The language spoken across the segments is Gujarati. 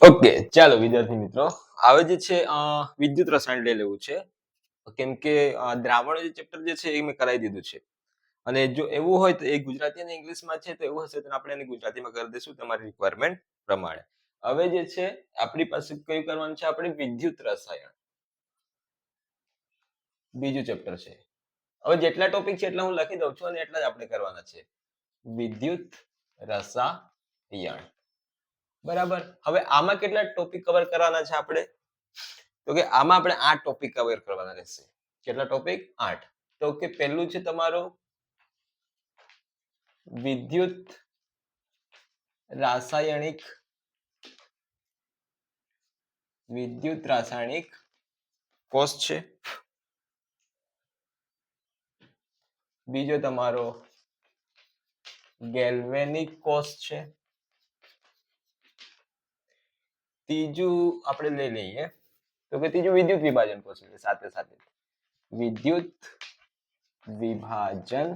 ઓકે, ચાલો વિદ્યાર્થી મિત્રો, હવે જે છે વિદ્યુત રસાયણ લઈ લેવું છે. કેમ કે દ્રાવણ જે ચેપ્ટર જે છે એ મેં કરાવી દીધું છે. અને જો એવું હોય તો એ ગુજરાતી અને ઇંગ્લિશમાં છે, તો એવું હશે તો આપણે એને ગુજરાતીમાં કરી દઈશું તમારી રિક્વાયરમેન્ટ પ્રમાણે. હવે જે છે આપણી પાસે કયું કરવાનું છે, આપણે વિદ્યુત રસાયણ બીજું ચેપ્ટર છે. હવે જેટલા ટોપિક છે એટલા હું લખી દઉં છું અને એટલા જ આપણે કરવાના છે. વિદ્યુત રસાયણ, બરાબર. હવે આમાં કેટલા ટોપિક કવર કરવાના છે આપણે? તો કે આમાં આપણે 8 ટોપિક કવર કરવાના રહેશે. કેટલા ટોપિક? 8. તો કે પહેલું છે તમારું વિદ્યુત રાસાયણિક કોષ છે. બીજો તમારો ગેલ્વેનિક કોષ છે. ત્રીજું આપણે લઈ લઈએ તો કે ત્રીજું વિદ્યુત વિભાજન કોષ છે. સાથે સાથે વિદ્યુત વિભાજન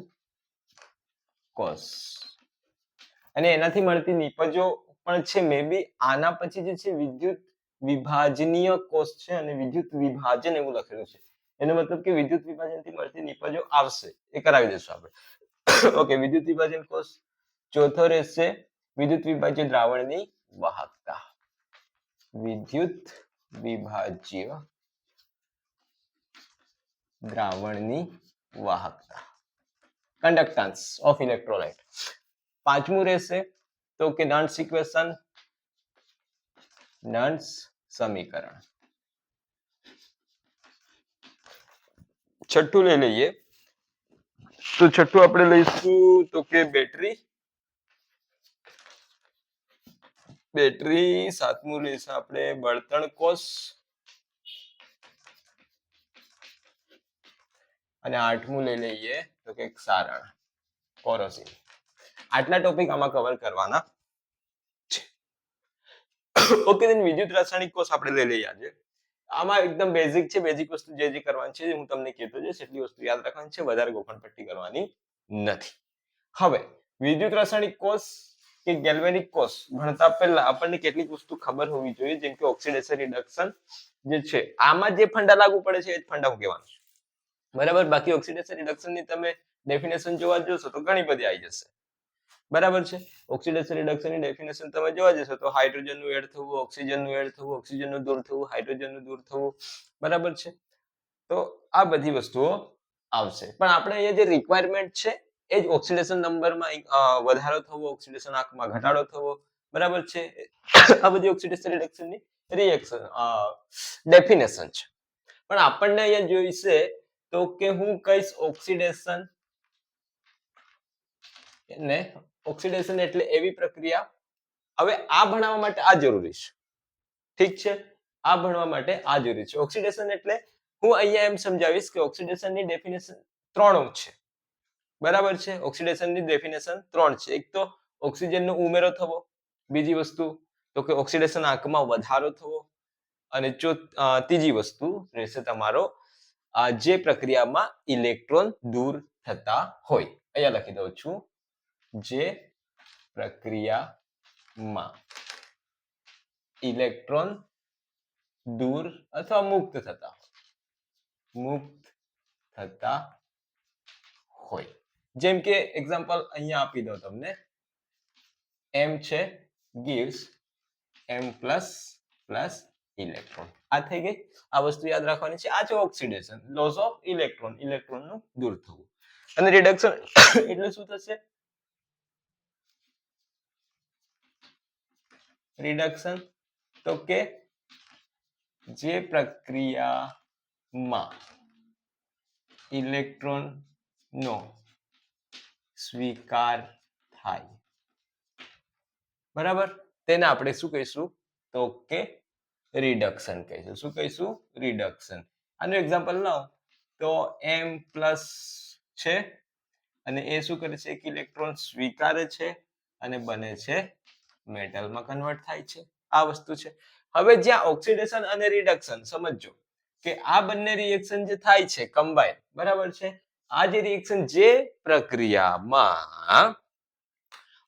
કોષ અને એનાથી મળતી નિપજો પણ છે. મે બી આના પછી જે છે વિદ્યુત વિભાજનીય કોષ છે અને વિદ્યુત વિભાજન એવું લખેલું છે. એનો મતલબ કે વિદ્યુત વિભાજનથી મળતી નિપજો આવશે, એ કરાવી દઈશું આપણે. ઓકે, વિદ્યુત વિભાજન કોષ. ચોથો રહેશે વિદ્યુત વિભાજ્ય દ્રાવણની વાહકતા. વિદ્યુત વિભાજ્ય દ્રાવણની વાહકતા, કંડક્ટન્સ ઓફ ઇલેક્ટ્રોલાઇટ. પાંચમું રહેશે તો કે નન્સ ઇક્વેશન, નન્સ સમીકરણ. છઠ્ઠું લઈ લઈએ તો છઠ્ઠું આપણે લઈશું તો કે બેટરી. સાતમું લઈશું આપણે બળતણ કોષ અને આઠમું લઈ લઈએ તો કે ક્ષારણ, કોરોસીવ. આટલા ટોપિક આમાં કવર કરવાના છે. ઓકે, then વિદ્યુત રાસાયણિક કોષ આપણે લઈ લઈએ આજે. આમાં એકદમ બેઝિક છે. બેઝિક વસ્તુ જે કરવાની છે હું તમને કહેતો જઈશ, એટલી વસ્તુ યાદ રાખવાની છે, વધારે ગોખણપટ્ટી કરવાની નથી. હવે વિદ્યુત રાસાયણિક કોષ કે ગેલ્વેનિક કોષ ભણતા પહેલા આપણને કેટલીક વસ્તુ ખબર હોવી જોઈએ, જેમ કે ઓક્સિડેશન રિડક્શન જે છે આમાં જે ફંડા લાગુ પડે છે એ જ ફંડા હું કહેવાનું છે, બરાબર. બાકી ઓક્સિડેશન રિડક્શન ની તમે ડેફિનેશન જોવા જશો તો ઘણી બધી આવી જશે, બરાબર છે. ઓક્સિડેશન રિડક્શન ની ડેફિનેશન તમે જોવા જશો તો હાઇડ્રોજન નું એડ થવું, ઓક્સિજન નું એડ થવું, ઓક્સિજન નું દૂર થવું, હાઇડ્રોજન નું દૂર થવું, બરાબર છે. તો આ બધી વસ્તુઓ આવશે. પણ આપણે અહીંયા જે રિક્વાયરમેન્ટ છે એ જ ઓક્સિડેશન નંબરમાં વધારો થવો, ઓક્સિડેશન આંકમાં ઘટાડો થવો, બરાબર છે. આ બધી ઓક્સિડેશન રિડક્શન ની રિએક્શન ડેફિનેશન છે. પણ આપણને અહીંયા જોઈશે તો કે હું કહીશ ઓક્સિડેશન ને ઓક્સિડેશન એટલે એવી પ્રક્રિયા. હવે આ ભણવા માટે આ જરૂરી છે, ઠીક છે. આ ભણવા માટે આ જરૂરી છે. ઓક્સિડેશન એટલે હું અહીંયા એમ સમજાવીશ કે ઓક્સિડેશન ની ડેફિનેશન 3 છે, બરાબર છે. ઓક્સિડેશન ની ડેફિનેશન 3 છે. એક તો ઓક્સિજન નો ઉમેરો થવો, બીજી વસ્તુ તો કે ઓક્સિડેશન આંકમાં વધારો થવો, અને ત્રીજી વસ્તુ રહેશે તમારો જે પ્રક્રિયામાં ઇલેક્ટ્રોન દૂર થતા હોય. અહીંયા લખી દઉં છું, જે પ્રક્રિયામાં ઇલેક્ટ્રોન દૂર અથવા મુક્ત થતા હોય. જેમ કે એક્ઝામ્પલ અહીંયા આપી દઉં તમને. M છે gives M++ ઇલેક્ટ્રોન. આ થઈ ગઈ. આ વસ્તુ યાદ રાખવાની છે. આ છે ઓક્સિડેશન, લોસ ઓફ ઇલેક્ટ્રોન, ઇલેક્ટ્રોનનું દૂર થવું. અને રિડક્શન એટલે શું થશે? રિડક્શન તો કે જે પ્રક્રિયામાં ઇલેક્ટ્રોન નો સ્વીકાર થાય, બરાબર, તેને આપણે શું કહીશું તો કે રિડક્શન કહીશું. શું કહીશું? રિડક્શન. આનું એક્ઝામ્પલ લો તો M+ છે અને એ શું કરે છે? એક ઇલેક્ટ્રોન સ્વીકારે છે અને બને છે મેટલમાં કન્વર્ટ થાય છે. આ વસ્તુ છે. હવે જ્યાં ઓક્સિડેશન અને રિડક્શન સમજો કે આ બંને રિએક્શન જે થાય છે કમ્બાઈન, બરાબર છે. આ જે રિએક્શન જે પ્રક્રિયામાં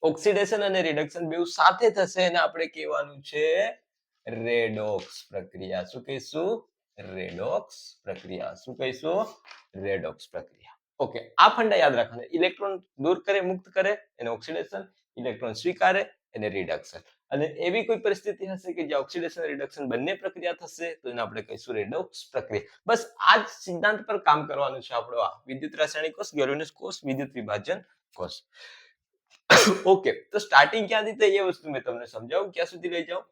ઓક્સિડેશન અને રિડક્શન બેઉ સાથે થશે એને આપણે કહેવાનું છે રેડોક્સ પ્રક્રિયા. શું કહીશું? રેડોક્સ પ્રક્રિયા. શું કહીશું? રેડોક્સ પ્રક્રિયા. ઓકે, આ ફંડા યાદ રાખવાના. ઇલેક્ટ્રોન દૂર કરે, મુક્ત કરે એને ઓક્સિડેશન, ઇલેક્ટ્રોન સ્વીકારે એને રિડક્શન. અને એવી કોઈ પરિસ્થિતિ હશે કે જ્યાં ઓક્સિડેશન રિડક્શન બંને પ્રક્રિયા થશે તો એને આપણે કહીશું રેડોક્સ પ્રક્રિયા. બસ આ જ સિદ્ધાંત પર કામ કરવાનું છે આપણો. આ વિદ્યુત રાસાયણિક કોષ, ગેલ્વેનિક કોષ, વિદ્યુત વિભાજન કોષ. ઓકે, તો સ્ટાર્ટિંગ ક્યાંથી થઈ એ વસ્તુ મેં તમને સમજાવું. ક્યાં સુધી લઈ જાઉં?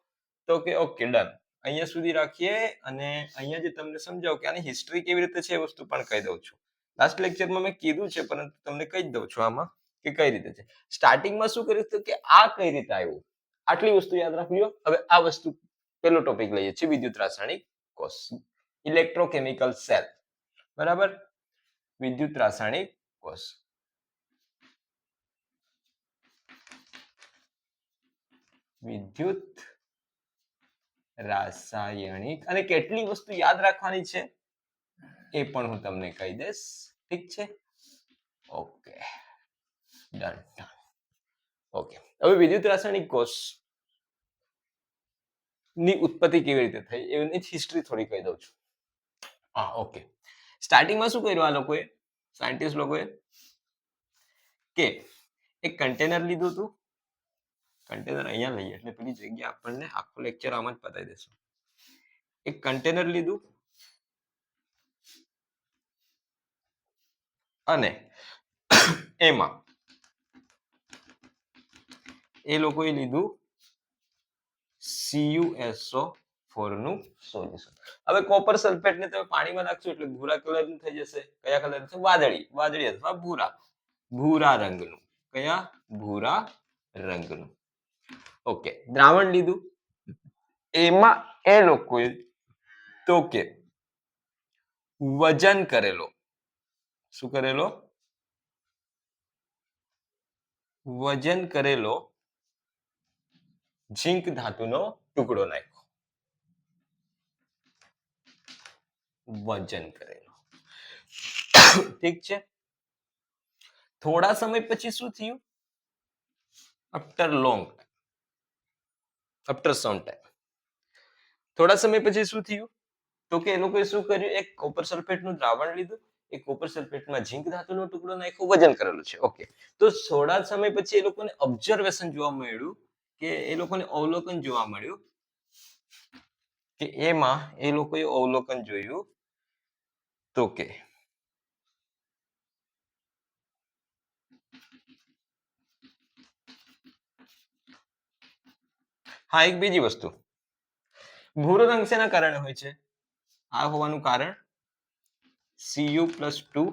તો કે ઓકે ડન, અહીંયા સુધી રાખીએ. અને અહીંયા જે તમને સમજાવું કે આની હિસ્ટ્રી કેવી રીતે છે એ વસ્તુ પણ કહી દઉં છું. લાસ્ટ લેક્ચરમાં મેં કીધું છે પરંતુ તમને કહી દઉં છું આમાં કે કઈ રીતે છે. સ્ટાર્ટિંગમાં શું કર્યું હતું કે આ કઈ રીતે આવ્યું, આટલી વસ્તુ યાદ રાખજો. હવે આ વસ્તુ પેલો ટોપિક લઈએ છીએ, વિદ્યુત રાસાયણિક કોષ, ઇલેક્ટ્રોકેમિકલ સેલ. બરાબર, વિદ્યુત રાસાયણિક કોષ. વિદ્યુત રાસાયણિક, અને કેટલી વસ્તુ યાદ રાખવાની છે એ પણ હું તમને કહી દઈશ. ઠીક છે? Okay done. ઓકે, હવે વિદ્યુત રાસાયણિક કોષ ની ઉત્પત્તિ કેવી રીતે થઈ એની હિસ્ટ્રી થોડી કહી દઉં છું. હા ઓકે, સ્ટાર્ટિંગમાં શું કર્યું આ લોકોએ, સાયન્ટિસ્ટ લોકોએ, કે એક કન્ટેનર લીધું હતું. કન્ટેનર અહીંયા લઈએ એટલે પેલી જગ્યા આપણને આખો લેક્ચર આમાં જ પતાવી દેશું. એક કન્ટેનર લીધું અને એમાં એ લોકોએ લીધું CuSO4 નું સોલ્યુશન. હવે કોપર સલ્ફેટ ને તમે પાણીમાં નાખશો એટલે ભૂરા કલરનું થઈ જશે. કયા કલર છે? વાદળી, વાદળી અથવા ભૂરા, ભૂરા રંગનું. કયા? ભૂરા રંગનું. ઓકે, દ્રાવણ લીધું, એમાં એ લોકોએ તો કે વજન કરેલો, શું કરેલો? વજન કરેલો ઝીંક ધાતુનો ટુકડો નાખ્યો. વજન કરેલો. ઠીક છે? થોડા સમય પછી શું થયું? After long time, after some time, થોડા સમય પછી શું થયું? તો કે એ લોકોએ શું કર્યું? એક કોપર સલ્ફેટનું દ્રાવણ લીધું, એક કોપર સલ્ફેટમાં ઝીંક ધાતુનો ટુકડો નાખ્યો, વજન કરેલું છે. ઓકે, તો થોડા સમય પછી એ લોકોને ઓબ્ઝર્વેશન જોવા મળ્યું, કે એ લોકોને અવલોકન જોવા મળ્યું, કે એમાં એ લોકોએ અવલોકન જોયું તો કે હા, એક બીજી વસ્તુ, ભૂરો રંગ શેના કારણે હોય છે? આ હોવાનું કારણ Cu+2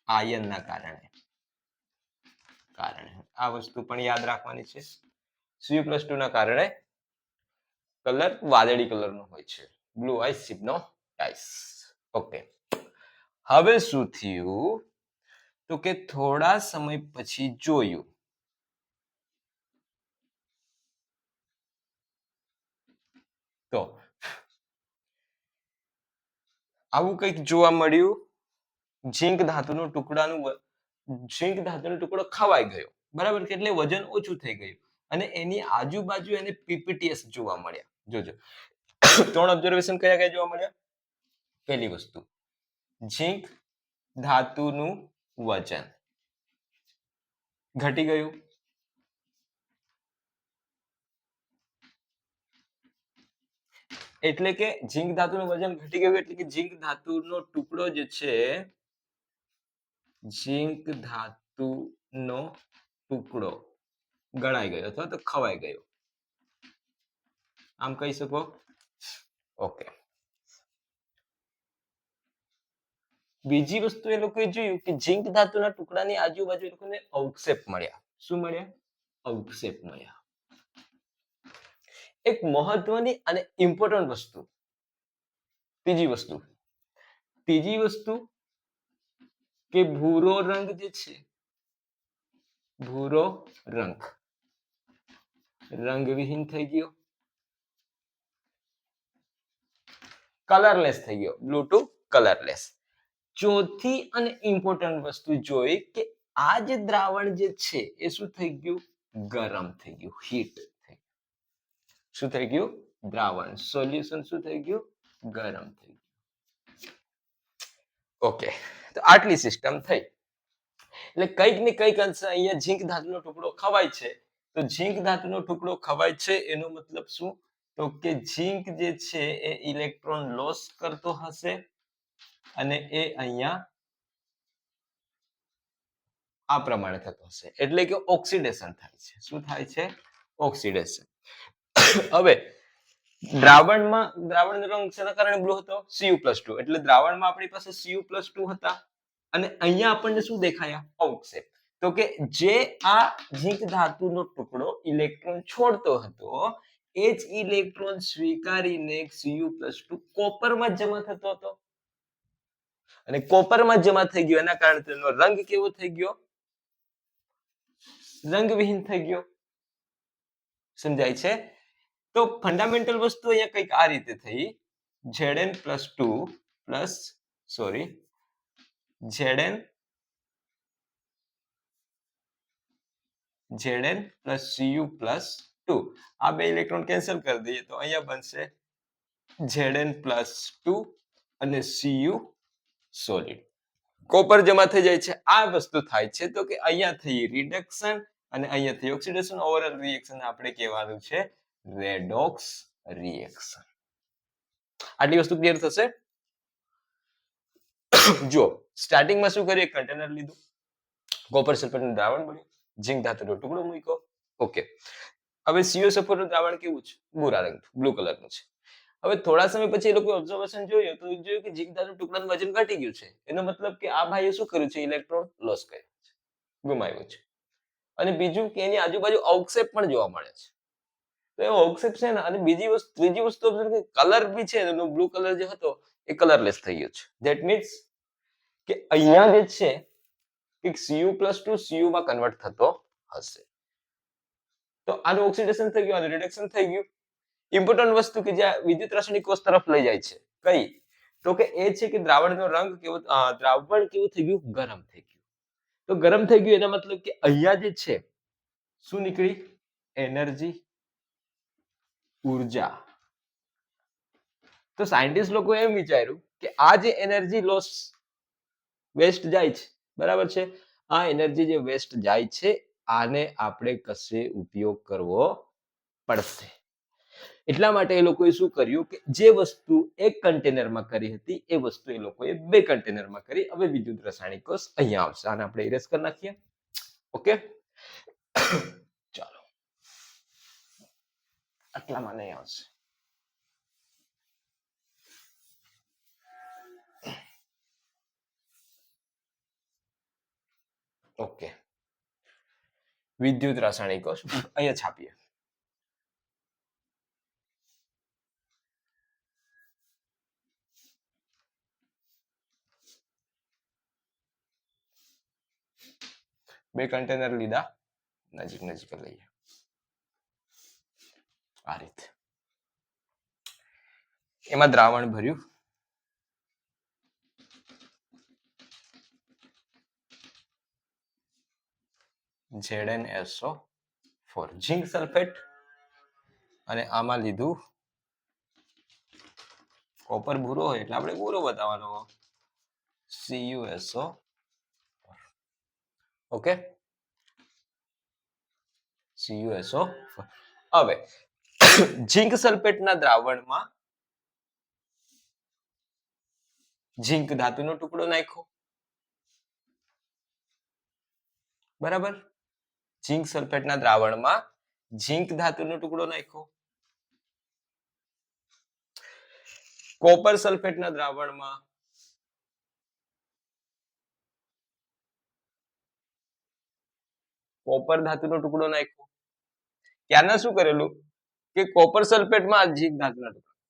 આયનના કારણે. આ વસ્તુ પણ યાદ રાખવાની છે. Cu+2 ના કારણે કલર વાદળી કલરનો હોય છે, બ્લુ આઇસ સિગ્નોટાઇસ. ઓકે, હવે શું થયું? તો કે થોડા સમય પછી જોયું તો આવું કંઈક જોવા મળ્યું. ઝીંક ધાતુનો ટુકડો ખવાઈ ગયો. બરાબર, એટલે વજન ઓછું થઈ ગયું અને એની આજુબાજુ એને પીપીટીએસ જોવા મળ્યા. જોજો, 3 ઓબ્ઝર્વેશન કયા કયા જોવા મળ્યા? પહેલી વસ્તુ, ઝીંક ધાતુનું વજન ઘટી ગયું. એટલે કે ઝીંક ધાતુનું વજન ઘટી ગયું એટલે કે ઝીંક ધાતુનો ટુકડો જે છે, ઝીંક ધાતુનો ટુકડો ગળાઈ ગયો અથવા તો ખવાઈ ગયો, આમ કહી શકો. ઓકે, બીજી વસ્તુ એ લોકોએ જોયું કે ઝીંક ધાતુના ટુકડાની આજુબાજુ એ લોકોને અવક્ષેપ મળ્યા. શું મળ્યા? અવક્ષેપ મળ્યા. એક મહત્વની અને ઇમ્પોર્ટન્ટ વસ્તુ, ત્રીજી વસ્તુ કે ભૂરો રંગ જે છે, ભૂરો રંગવિહીન થઈ ગયો, કલરલેસ થઈ ગયો, બ્લુ ટુ કલરલેસ. ચોથી અને ઇમ્પોર્ટન્ટ વસ્તુ જોઈ કે આ જે દ્રાવણ જે છે એ શું થઈ ગયું? ગરમ થઈ ગયું, હીટ થઈ ગયું. શું થઈ ગયું? દ્રાવણ, સોલ્યુશન શું થઈ ગયું? ગરમ થઈ ગયું. ઓકે, તો આટલી સિસ્ટમ થઈ. એટલે કંઈક ને કંઈક અંશે અહીંયા ઝીંક ધાતુનો ટુકડો ખવાય છે. તો ઝીંક ધાતુનો ટુકડો ખવાય છે એનો મતલબ શું? તો કે ઝીંક જે છે એ ઇલેક્ટ્રોન લોસ કરતો હશે અને એ અહીંયા આ પ્રમાણે થતો હશે, એટલે કે ઓક્સિડેશન થાય છે. શું થાય છે? ઓક્સિડેશન. હવે દ્રાવણનો રંગ શેના કારણે બ્લુ હતો? Cu+2. એટલે દ્રાવણમાં આપણી પાસે Cu+2 હતા અને અહીંયા આપણને શું દેખાયા? અવક્ષેપ. તો કે જે આ ઝીંક ધાતુનો ટુકડો ઇલેક્ટ્રોન છોડતો હતો એ જ ઇલેક્ટ્રોન સ્વીકારીને Cu+2 કોપરમાં જમા થતો હતો અને કોપરમાં જમા થઈ ગયો એના કારણે તેનો રંગ કેવો થઈ ગયો? રંગવિહીન થઈ ગયો. સમજાય છે? તો ફંડામેન્ટલ વસ્તુ અહીંયા કંઈક આ રીતે થઈ. Zn+2 plus sorry Zn plus Cu+2 આ બે ઇલેક્ટ્રોન કેન્સલ કરી દઈએ તો અહીંયા બનશે Zn+2 અને Cu સોલિડ. કોપર જમા થઈ જાય છે. આ વસ્તુ થાય છે તો કે અહીંયા થઈ રિડક્શન અને અહીંયા થઈ ઓક્સિડેશન. ઓવરઓલ રિએક્શન આપણે કહેવાનું છે રેડોક્સ રિએક્શન. આટલી વસ્તુ ક્લિયર થશે? જો સ્ટાર્ટિંગમાં શું કરીએ? કન્ટેનર લીધું, કોપર સલ્ફેટનું દ્રાવણ બન્યું, ઝીંક ધાતુનો ટુકડો મૂક્યો. ઓકે, હવે CO નું દ્રાવણ કેવું છે? ભૂરા રંગનું, બ્લુ કલરનું છે. હવે થોડા સમય પછી એ લોકો ઓબ્ઝર્વેશન જોયું તો જોયું કે ઝીંક ધાતુના ટુકડાનું વજન ઘટી ગયું છે. એનો મતલબ કે આ ભાઈએ શું કર્યું છે? ઇલેક્ટ્રોન લોસ કર્યો છે, ગુમાવ્યો છે. અને બીજું કે એની આજુબાજુ અવક્ષેપ પણ જોવા મળે છે. તો એ અવક્ષેપ છે ને, અને ત્રીજી વસ્તુ કલર બી છે એનો બ્લુ કલર જે હતો એ કલરલેસ થઈ ગયો છે. ધેટ મીન્સ કે અહીંયા જે છે કે Cu+2 Cu માં કન્વર્ટ થતો હશે. તો આનું ઓક્સિડેશન થઈ ગયું, આનું રિડક્શન થઈ ગયું. ઇમ્પોર્ટન્ટ વસ્તુ કે જે વિદ્યુત રાસાયણિક કોષ તરફ લઈ જાય છે કઈ? તો કે એ છે કે દ્રાવણનો રંગ કેવો? દ્રાવણ કેવું થઈ ગયું? ગરમ થઈ ગયું. તો ગરમ થઈ ગયું એનો મતલબ કે અહીંયા જે છે શું નીકળી? એનર્જી, ઉર્જા. તો સાયન્ટિસ્ટ લોકો એમ વિચાર્યું કે આ જે એનર્જી લોસ વેસ્ટ જાય છે, બરાબર છે, આ એનર્જી જે વેસ્ટ જાય છે આને આપણે કશે ઉપયોગ કરવો પડશે. એટલા માટે એ લોકોએ શું કર્યું કે જે વસ્તુ એક કન્ટેનરમાં કરી હતી એ વસ્તુ એ લોકોએ બે કન્ટેનરમાં કરી. હવે વિદ્યુત રાસાયણિક કોષ અહીંયા આવશે. આને આપણે ઇરેઝ કરી નાખીએ. ઓકે, ચાલો આટલામાં નહીં આવશે. ઓકે, વિદ્યુત રાસાયણિક કોષ અહીંયા છાપીએ. બે કન્ટેનર લીધા, નજીક નજીક લઈએ આ રીતે. એમાં દ્રાવણ ભર્યું. ZnSO4 ઝીંક સલ્ફેટ અને આમાં લીધું કોપર ભૂરો હોય એટલે આપણે ભૂરો બતાવવાનો CuSO. Okay, CuSO. હવે ઝીંક સલ્ફેટના દ્રાવણમાં ઝીંક ધાતુનો ટુકડો નાખ્યો, બરાબર. ઝીંક સલ્ફેટના દ્રાવણમાં ઝીંક ધાતુનો ટુકડો નાખ્યો. કોપર સલ્ફેટના દ્રાવણમાં કોપર ધાતુનો ટુકડો નાખ્યો. ત્યારના શું કરેલું કે કોપર સલ્ફેટમાં ઝીંક ધાતુના ટુકડા,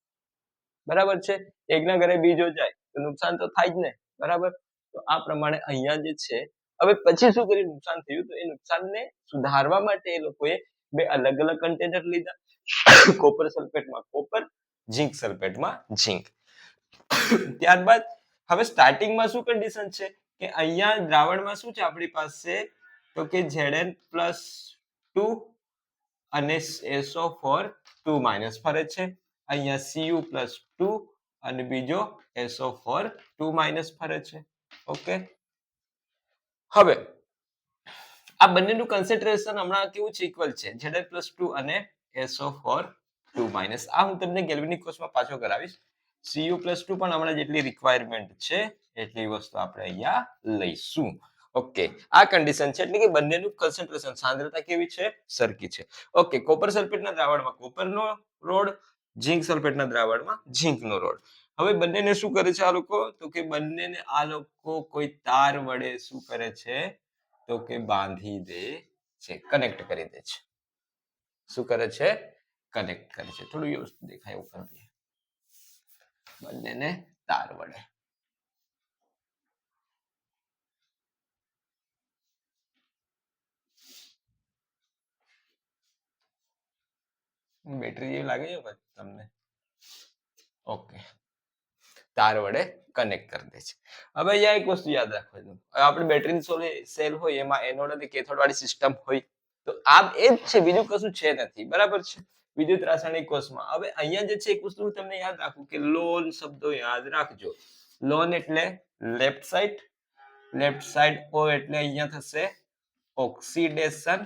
બરાબર છે. એકના ઘરે બીજો જાય તો નુકસાન તો થાય જ ને, બરાબર. તો આ પ્રમાણે અહીંયા જે છે. હવે પછી શું કર્યું? નુકસાન થયું તો એ નુકસાનને સુધારવા માટે એ લોકોએ બે અલગ અલગ કન્ટેનર લીધા. કોપર સલ્ફેટમાં કોપર, ઝીંક સલ્ફેટમાં ઝીંક. ત્યારબાદ હવે સ્ટાર્ટિંગમાં શું કન્ડિશન છે કે અહીંયા દ્રાવણમાં શું છે આપણી પાસે? તો કે Zn+2 અને SO4 2- ફરે છે. અહીંયા Cu+2 અને બીજો SO4 2- ફરે છે. ઓકે, હવે આ બંનેનું કન્સન્ટ્રેશન હમણાં કેવું છે, ઇક્વલ છે, Zn+2 અને SO4 2-. આ હું તમને ગેલ્વેનિક કોર્સમાં પાછો કરાવીશ. Cu+2 પણ હમણાં જેટલી રિક્વાયરમેન્ટ છે એટલી વસ્તુ આપણે અહીંયા લઈશું. ઓકે, આ કન્ડિશન છે, એટલે કે બંનેનું કન્સન્ટ્રેશન સાંદ્રતા કેવી છે, સરખી છે. ઓકે, કોપર સલ્ફેટના દ્રાવણમાં કોપરનો રોડ, ઝીંક સલ્ફેટના દ્રાવણમાં ઝીંકનો રોડ. હવે બંનેને શું કરે છે આ લોકો, તો કે બંનેને આ લોકો કોઈ તાર વડે શું કરે છે, તો કે બાંધી દે છે, કનેક્ટ કરી દે છે. શું કરે છે, કનેક્ટ કરે છે. થોડું વ્યવસ્થિત દેખાય એવું કરીએ, બંનેને તાર વડે. બેટરી જેવી લાગે છે તમને? ઓકે, તાર વડે કનેક્ટ કરી દે છે. હવે અહીંયા એક વસ્તુ યાદ રાખવાની, આપણે બેટરી સેલ હોય એમાં એનોડ અને કેથોડ વાળી સિસ્ટમ હોય, તો આ એ જ છે, બીજું કશું છે નથી, બરાબર છે, વિદ્યુત રાસાયણિક કોષમાં. હવે અહીંયા જે છે એક વસ્તુ હું તમને યાદ રાખું કે લોન શબ્દો યાદ રાખજો. લોન એટલે લેફ્ટ સાઈડ, લેફ્ટ સાઈડ ઓ એટલે અહીંયા થશે ઓક્સિડેશન,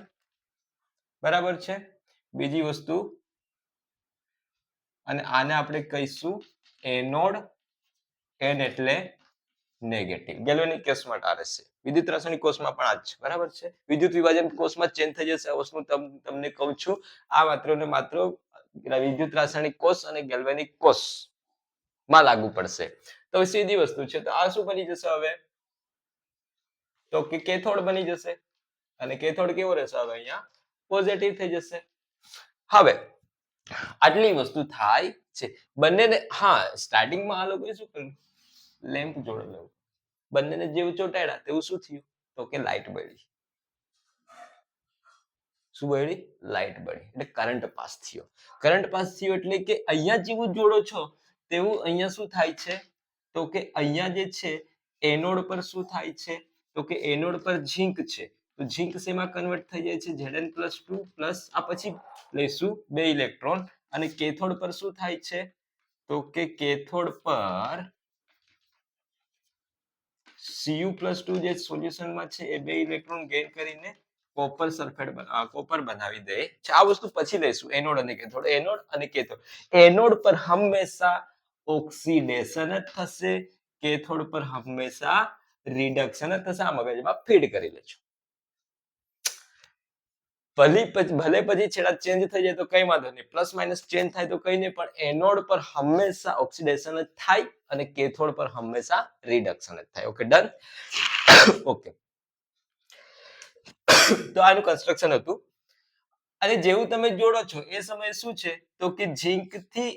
બરાબર છે. બીજી વસ્તુ, અને આને આપણે કહીશું એનોડ, એન એટલે નેગેટિવ. ગેલ્વેનિક કેસમાં આ રહેશે, વિદ્યુત રાસાયણિક કોષમાં પણ આ જ છે, બરાબર છે. વિદ્યુત વિભાજન કોષમાં ચેન્જ થઈ જશે, આ વસ્તુ તમને કહું છું. આ માત્ર ને માત્ર વિદ્યુત રાસાયણિક કોષ અને ગેલ્વેનિક કોષ માં લાગુ પડશે. તો સીધી વસ્તુ છે. તો આ શું બની જશે હવે, તો કે કેથોડ બની જશે, અને કેથોડ કેવો રહેશે, હવે અહીંયા પોઝિટિવ થઈ જશે. હવે આટલી વસ્તુ થાય છે બંનેને. હા, સ્ટાર્ટિંગમાં આ લોકોએ શું કર્યું, લેમ્પ જોડેલો, બંનેને જેવું ચોંટાડ્યા તેવું શું થયું, તો કે લાઈટ બળી. શું બળી, લાઈટ બળી, એટલે કરંટ પાસ થયો. કરંટ પાસ થયો એટલે કે અહીંયા જેવું જોડો છો તેવું અહીંયા શું થાય છે, તો કે અહીંયા જે છે એનોડ પર શું થાય છે, તો કે એનોડ પર ઝીંક છે, તો ઝીંક શેમાં કન્વર્ટ થઈ જાય છે, Zn+2 પ્લસ આ પછી લઈશું 2 ઇલેક્ટ્રોન. અને કેથોડ પર શું થાય છે, તો કે કેથોડ પર Cu+2 જે સોલ્યુશનમાં છે એ 2 ઇલેક્ટ્રોન ગેઇન કરીને કોપર સલ્ફેટ કોપર બનાવી દે છે. આ વસ્તુ પછી લઈશું, એનોડ અને કેથોડ. એનોડ અને કેથોડ, એનોડ પર હંમેશા ઓક્સિડેશન જ થશે, કેથોડ પર હંમેશા રિડક્શન જ થશે. આ મગજમાં ફીડ કરી લેજો. ભલે પછી છેડા ચેન્જ થઈ જાય તો કઈ વાંધો નહીં, પ્લસ માઇનસ ચેન્જ થાય તો કઈ નહીં, પણ એનોડ પર હંમેશા ઓક્સિડેશન જ થાય અને કેથોડ પર હંમેશા રિડક્શન જ થાય. Okay, done. ઓકે, તો આનું કન્સ્ટ્રક્શન હતું. અને જેવું તમે જોડો છો એ સમયે શું છે, તો કે ઝીંક થી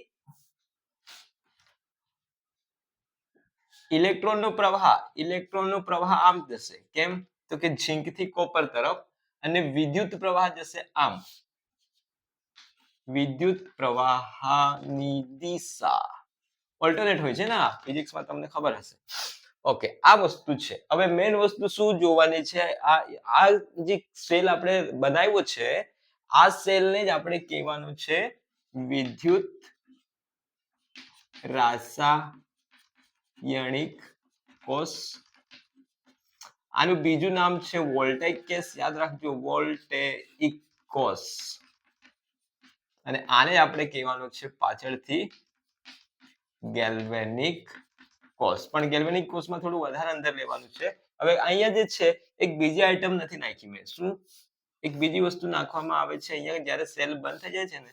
ઇલેક્ટ્રોનનો પ્રવાહ આમ જશે. કેમ, તો કે ઝીંક થી કોપર તરફ, અને વિદ્યુત પ્રવાહ જશે આમ, વિદ્યુત પ્રવાહની દિશા ઓલ્ટરનેટ હોય છે ને, ફિઝિક્સમાં તમને ખબર હશે. ઓકે, આ વસ્તુ છે. હવે મેઇન વસ્તુ શું જોવાની છે, આ જે સેલ આપણે બનાવ્યો છે, આ સેલને જ આપણે કહેવાનું છે વિદ્યુત રાસાયણિક કોષ. આનું બીજું નામ છે વોલ્ટેઇક કેસ, યાદ રાખજો, વોલ્ટેઇક કોષ. અને આને આપણે કહેવાનું છે પાછળથી ગેલ્વેનિક કોષ. પણ ગેલ્વેનિક કોષમાં થોડું વધારે અંદર લેવાનું છે. હવે અહીંયા જે છે એક બીજી આઈટમ નથી નાખી મેં. શું, એક બીજી વસ્તુ નાખવામાં આવે છે અહીંયા, જ્યારે સેલ બંધ થઈ જાય છે ને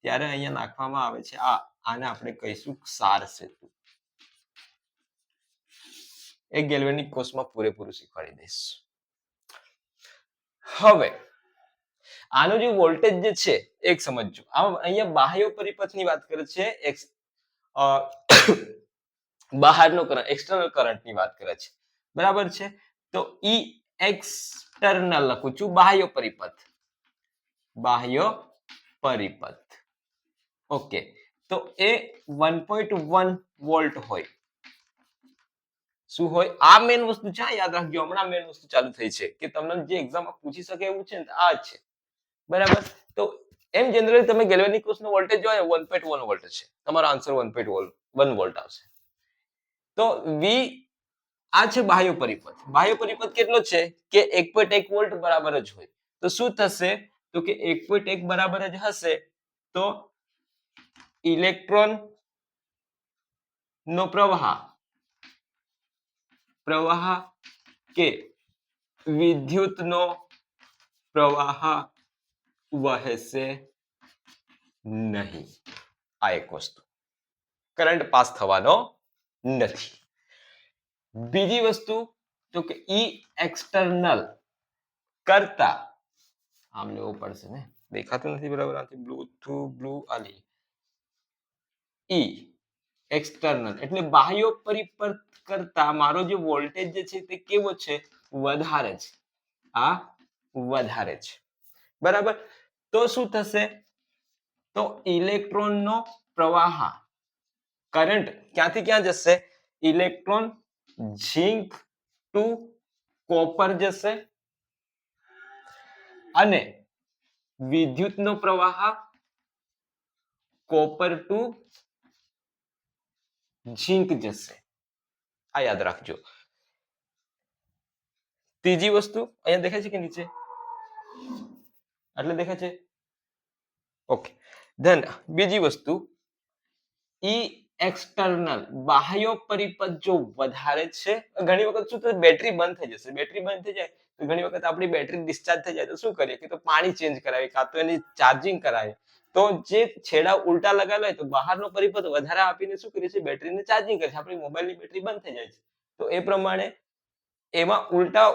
ત્યારે અહીંયા નાખવામાં આવે છે આને આપણે કહીશું ક્ષાર સેતુ. એક ગેલ્વેનિક કોષમાં પૂરેપૂરું શીખવાડી દઈશ. હવે આનો જે વોલ્ટેજ જે છે એક સમજજો. અહીંયા બાહ્ય પરિપથની વાત કરે છે, બહારનો કરંટ, એક્સટર્નલ કરંટની વાત કરે છે, બરાબર છે. તો ઈ એક્સટર્નલ લખું છું, બાહ્ય પરિપથ, બાહ્ય પરિપથ. ઓકે, તો એ 1.1 વોલ્ટ હોય. શું હોય, આ મેન વસ્તુ છે, યાદ રાખજો. હમણાં મેન વસ્તુ ચાલુ થઈ છે કે તમને જે એક્ઝામમાં પૂછી શકે એવું છે ને આ છે, બરાબર. તો એમ જનરલી તમે ગેલ્વેનિક કોષનો વોલ્ટેજ જોયો 1.1 વોલ્ટ છે, તમારો આન્સર 1.1 વોલ્ટ આવશે. તો વી આ છે બાહ્ય પરિપથ. બાહ્ય પરિપથ કેટલો છે કે 1.1 વોલ્ટ બરાબર જ હોય. તો શું થશે તો કે 1.1 બરાબર જ હશે તો ઇલેક્ટ્રોન નો પ્રવાહ કે વિદ્યુતનો પ્રવાહ વહેશે નહીં. આ એક વસ્તુ, કરંટ પાસ થવાનો નથી. બીજી વસ્તુ તો કે ઈ એક્સટર્નલ કરતા આમ લેવું પડશે ને, દેખાતું નથી બરાબર, આથી બ્લુ ટુ બ્લુ આલી ઈ એક્સટર્નલ એટલે બાહ્ય પરિપથ કરતા મારો જે વોલ્ટેજ જે છે તે કેવો છે, વધારે છે. આ વધારે છે બરાબર. તો શું થશે તો ઇલેક્ટ્રોનનો પ્રવાહ કરંટ ક્યાંથી ક્યાં જશે, ઇલેક્ટ્રોન ઝિંક ટુ કોપર જશે અને વિદ્યુતનો પ્રવાહ કોપર ટુ ઝિંક જશે. આ યાદ રાખજો. ત્રીજી વસ્તુ અહીંયા દેખાય છે કે નીચે એટલે દેખાય છે, ઓકે. ધન બીજી વસ્તુ ઈ એક્સટર્નલ બાહ્ય પરિપથ જો વધારે છે, ઘણી વખત શું થશે બેટરી બંધ થઈ જશે. બેટરી બંધ થઈ જાય તો ઘણી વખત આપણી બેટરી ડિસ્ચાર્જ થઈ જાય તો શું કરીએ કે તો પાણી ચેન્જ કરાવીએ કાં તો એની ચાર્જિંગ કરાવીએ. તો જે છેડા ઉલટા લગાવેલા હોય તો બહારનો પરિપથ વધારે આપીને શું કરીએ છીએ, બેટરીને ચાર્જિંગ કરીએ છીએ. આપણી મોબાઈલની બેટરી બંધ થઈ જાય છે તો એ પ્રમાણે એમાં ઉલટા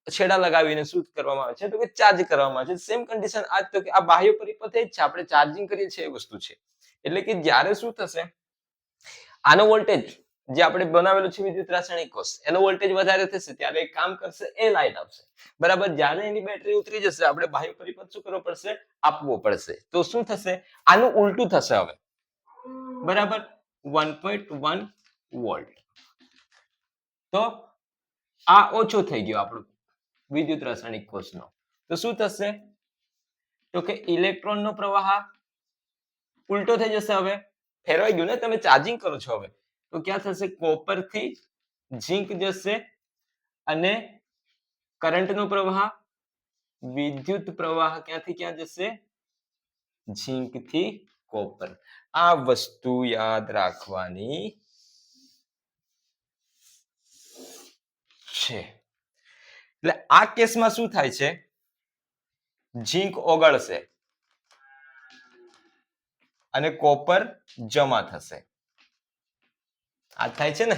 છેડા લગાવીને શું કરવામાં આવે છે તો કે ચાર્જ કરવામાં આવે છે. સેમ કન્ડિશન આ તો કે આ બાહ્ય પરિપથ જ છે, આપણે ચાર્જિંગ કરીએ છીએ એ વસ્તુ છે. એટલે કે જ્યારે શું થશે, આનો વોલ્ટેજ જે આપણે બનાવેલો છે વિદ્યુત રાસાયણિક કોષ એનો વોલ્ટેજ વધારે થશે ત્યારે એક કામ કરશે, એ લાઈટ આવશે બરાબર. જ્યારે એની બેટરી ઉતરી જશે આપણે બાહ્ય પરિપથ શું કરવો પડશે, આપવો પડશે. તો શું થશે, આનું ઉલટું થશે હવે બરાબર, 1.1 વોલ્ટ. તો આ ઓછો થઈ ગયો આપણો વિદ્યુત રાસાયણિક કોષનો. તો શું થશે તો કે ઇલેક્ટ્રોનનો પ્રવાહ ઉલટો થઈ જશે. હવે ફેરવાઈ ગયું ને, તમે ચાર્જિંગ કરો છો હવે તો ક્યાં થશે, કોપર થી ઝિંક જશે અને કરંટનો પ્રવાહ વિદ્યુત પ્રવાહ ક્યાંથી ક્યાં જશે, ઝિંક થી કોપર. આ વસ્તુ યાદ રાખવાની છે. એટલે આ કેસમાં શું થાય છે, ઝિંક ઓગળશે અને કોપર જમા થશે. આ થાય છે ને,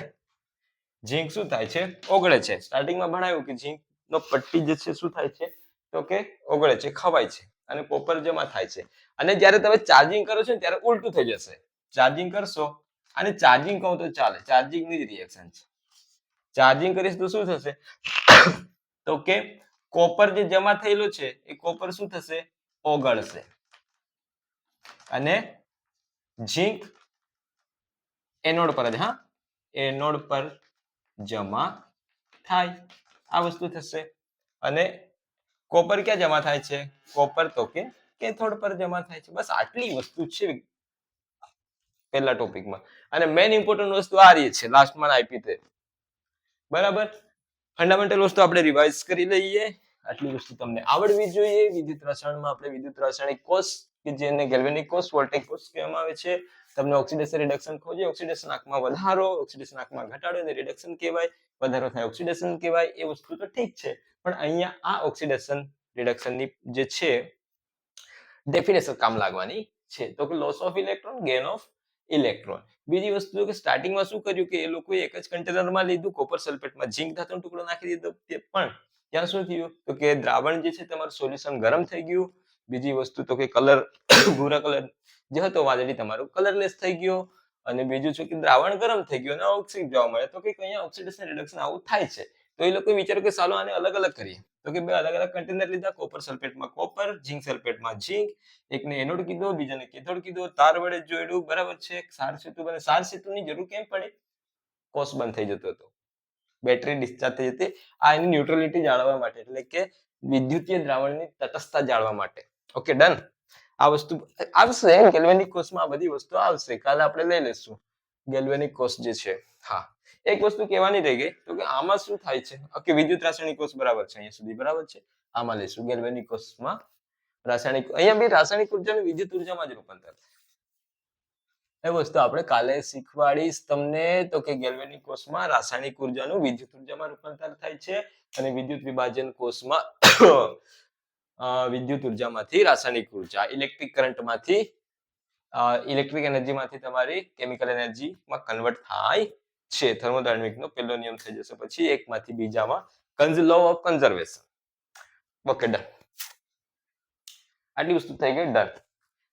ઝિંક શું થાય છે, ઓગળે છે. સ્ટાર્ટિંગમાં ભણાવ્યું કે ઝિંક નો પટ્ટી જે છે શું થાય છે તો કે ઓગળે છે, ખવાય છે અને કોપર જમા થાય છે. અને જ્યારે તમે ચાર્જિંગ કરો છો ને ત્યારે ઉલટું થઈ જશે. ચાર્જિંગ કરશો અને ચાર્જિંગ કહું તો ચાલે, ચાર્જિંગની જ રિએક્શન છે. ચાર્જિંગ કરીશ તો શું થશે તો કે કોપર જે જમા થયેલું છે એ કોપર શું થશે, ઓગળશે અને ઝિંક એનોડ પર જ, હા એનોડ પર જમા થાય. આ વસ્તુ થશે. અને કોપર ક્યાં જમા થાય છે, કોપર તો કે કેથોડ પર જમા થાય છે. બસ આટલી વસ્તુ છે પહેલા ટોપિકમાં. અને મેઇન ઇમ્પોર્ટન્ટ વસ્તુ આ રહી છે લાસ્ટમાં આપી તે બરાબર. ફંડામેન્ટલ વસ્તુ આપણે રિવાઇઝ કરી લઈએ. આટલી વસ્તુ તમને આવડવી જોઈએ. વિદ્યુત રસાયણમાં આપણે વિદ્યુત રાસાયણિક કોષ કે જેને ગેલ્વેનિક કોષ, વોલ્ટેજ કોષ કહેવામાં આવે છે. તમને ઓક્સિડેશન રિડક્શન ખોજે, ઓક્સિડેશન આંખમાં વધારો, ઓક્સિડેશન આંખમાં ઘટાડો એને રિડક્શન કહેવાય. વધારો થાય ઓક્સિડેશન કહેવાય. એ વસ્તુ તો ઠીક છે, પણ અહીંયા આ ઓક્સિડેશન રિડક્શનની જે છે ડેફિનેશન કામ લાગવાની છે. તો કે loss of electron, gain of electron. બીજી વસ્તુ કે સ્ટાર્ટિંગમાં શું કર્યું કે એ લોકોએ એક જ કન્ટેનરમાં લીધું, કોપર સલ્ફેટમાં ઝિંક ધાતુનો ટુકડો નાખી દીધો. તે પણ ત્યાં શું થયું તો કે દ્રાવણ જે છે તમારું સોલ્યુશન ગરમ થઈ ગયું. બીજી વસ્તુ તો કે કલર ભૂરા કલર જે હતો વાદળી તમારો કલરલેસ થઈ ગયો. અને બીજું છે કે દ્રાવણ ગરમ થઈ ગયું અને ઓક્સિજન જોવા મળે. તો કે અહીંયા ઓક્સિડેશન રિડક્શન આવું થાય છે. તો એ લોકોએ વિચાર્યું કે ચાલો આને અલગ અલગ કરીએ. તો કે બે અલગ અલગ કન્ટેનર લીધા, કોપર સલ્ફેટમાં કોપર, ઝિંક સલ્ફેટમાં ઝિંક. એકને એનોડ કીધો, બીજાને કેથોડ કીધો, તાર વડે જોડ્યું બરાબર છે. સાર સેતુ બને. સાર સેતુની જરૂર કેમ પડે, કોષ બંધ થઈ જતો હતો, બેટરી ડિસ્ચાર્જ થઈ જતી. આ એની ન્યુટ્રલિટી જાળવવા માટે, એટલે કે વિદ્યુતીય દ્રાવણની તટસ્થતા જાળવવા માટે. Okay done. આ વસ્તુ આવશે ગેલ્વેનિક કોષમાં, આ બધી વસ્તુ આવશે, કાલે આપણે લઈ લેશું ગેલ્વેનિક કોષ જે છે. હા, એક વસ્તુ કહેવાની રહી ગઈ, તો કે આમાં શું થાય છે. ઓકે, વિદ્યુત રાસાયણિક કોષ બરાબર છે, અહીંયા સુધી બરાબર છે. આમાં લઈશું ગેલ્વેનિક કોષમાં રાસાયણિક, અહીંયા બી રાસાયણિક ઉર્જાનું વિદ્યુત ઉર્જામાં જ રૂપાંતર થાય. એ વસ્તુ આપણે કાલે શીખવાડીશ તમને, તો કે ગેલ્વેનિક કોષમાં રાસાયણિક ઉર્જાનું વિદ્યુત ઉર્જામાં રૂપાંતર થાય છે, અને વિદ્યુત વિભાજન કોષમાં વિદ્યુત ઉર્જામાંથી રાસાયણિક ઉર્જા, ઇલેક્ટ્રિક કરંટમાંથી ઇલેક્ટ્રિક એનર્જીમાંથી તમારી કેમિકલ એનર્જીમાં કન્વર્ટ થાય છે. થર્મોડાયનેમિકનો પહેલો નિયમ થઈ જશે પછી એકમાંથી બીજામાં, law of conservation. Okay, done. આટલી વસ્તુ થઈ ગઈ, ડન.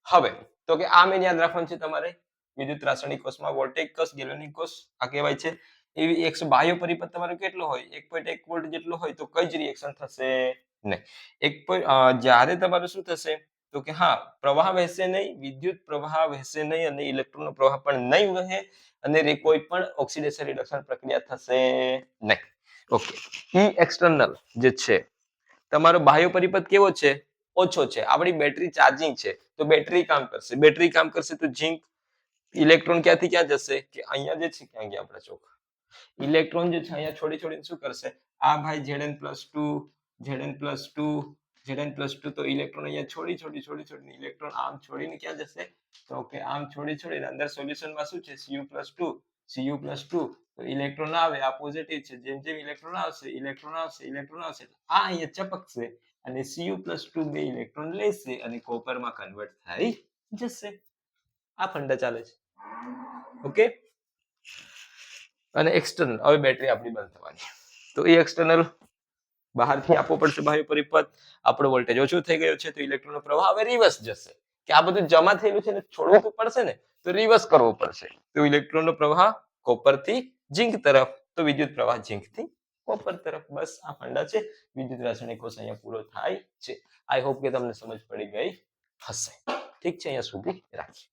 હવે તો કે આ મેં યાદ રાખવાનું છે તમારે, વિદ્યુત રાસાયણિક કોષમાં વોલ્ટેજ કોષ, ગેલ્વેનિક કોષ આ કહેવાય છે. એવી એક બાહ્ય પરિપથ તમારો કેટલો હોય, 1.1 વોલ્ટ જેટલો હોય, તો કઈ જ રિએક્શન થશે નહીં. જ્યારે તમારું શું થશે, તો કે હા, પ્રવાહ વહેશે નહીં, વિદ્યુત પ્રવાહ વહેશે નહીં, અને ઇલેક્ટ્રોનનો પ્રવાહ પણ નહીં વહે, અને કોઈ પણ ઓક્સિડેશન રિડક્શન પ્રક્રિયા થશે નહીં. ઓકે, ઈ એક્સટર્નલ જે છે તમારો બાહ્ય પરિપથ કેવો છે, ઓછો છે. આપણી બેટરી ચાર્જિંગ છે, તો બેટરી કામ કરશે, બેટરી કામ કરશે તો ઝીંક ઇલેક્ટ્રોન ક્યાંથી ક્યાં જશે, કે અહીંયા જે છે ક્યાં ગયા આપણા ચોક, ઇલેક્ટ્રોન જે છે અહીંયા છોડી છોડીને શું કરશે, આ ભાઈ Zn+2 Zn+2 Zn+2, તો ઇલેક્ટ્રોન અહીંયા છોડીને ઇલેક્ટ્રોન આમ છોડીને ક્યાં જશે, તો કે આમ છોડીને અંદર સોલ્યુશનમાં શું છે, Cu+2 તો ઇલેક્ટ્રોન આવે, આ પોઝિટિવ છે, જેમ જેમ ઇલેક્ટ્રોન આવશે આ અહીંયા ચપકશે, અને Cu+2 બે ઇલેક્ટ્રોન લેશે અને કોપરમાં કન્વર્ટ થઈ જશે. આ ફંડા ચાલે છે. ઓકે, અને એક્સટર્નલ, હવે બેટરી આપણી બંધ થવાની, તો એ એક્સટર્નલ બહારથી આપવો પડશે બાહ્ય પરિપથ. આપણો વોલ્ટેજ ઓછો થઈ ગયો છે, તો ઇલેક્ટ્રોનનો પ્રવાહ હવે રિવર્સ જશે, કે આ બધું જમા થયેલું છે ને છોડવું પડશે ને, તો રિવર્સ કરવો પડશે. તો ઇલેક્ટ્રોનનો પ્રવાહ કોપરથી ઝિંક તરફ, તો વિદ્યુત પ્રવાહ ઝિંકથી કોપર તરફ. બસ આ ફંડા છે. વિદ્યુત રાસાયણિક કોષ અહીંયા પૂરો થાય છે. આઈ હોપ કે તમને સમજ પડી ગઈ હશે. ઠીક છે, અહીંયા સુધી રાખીએ.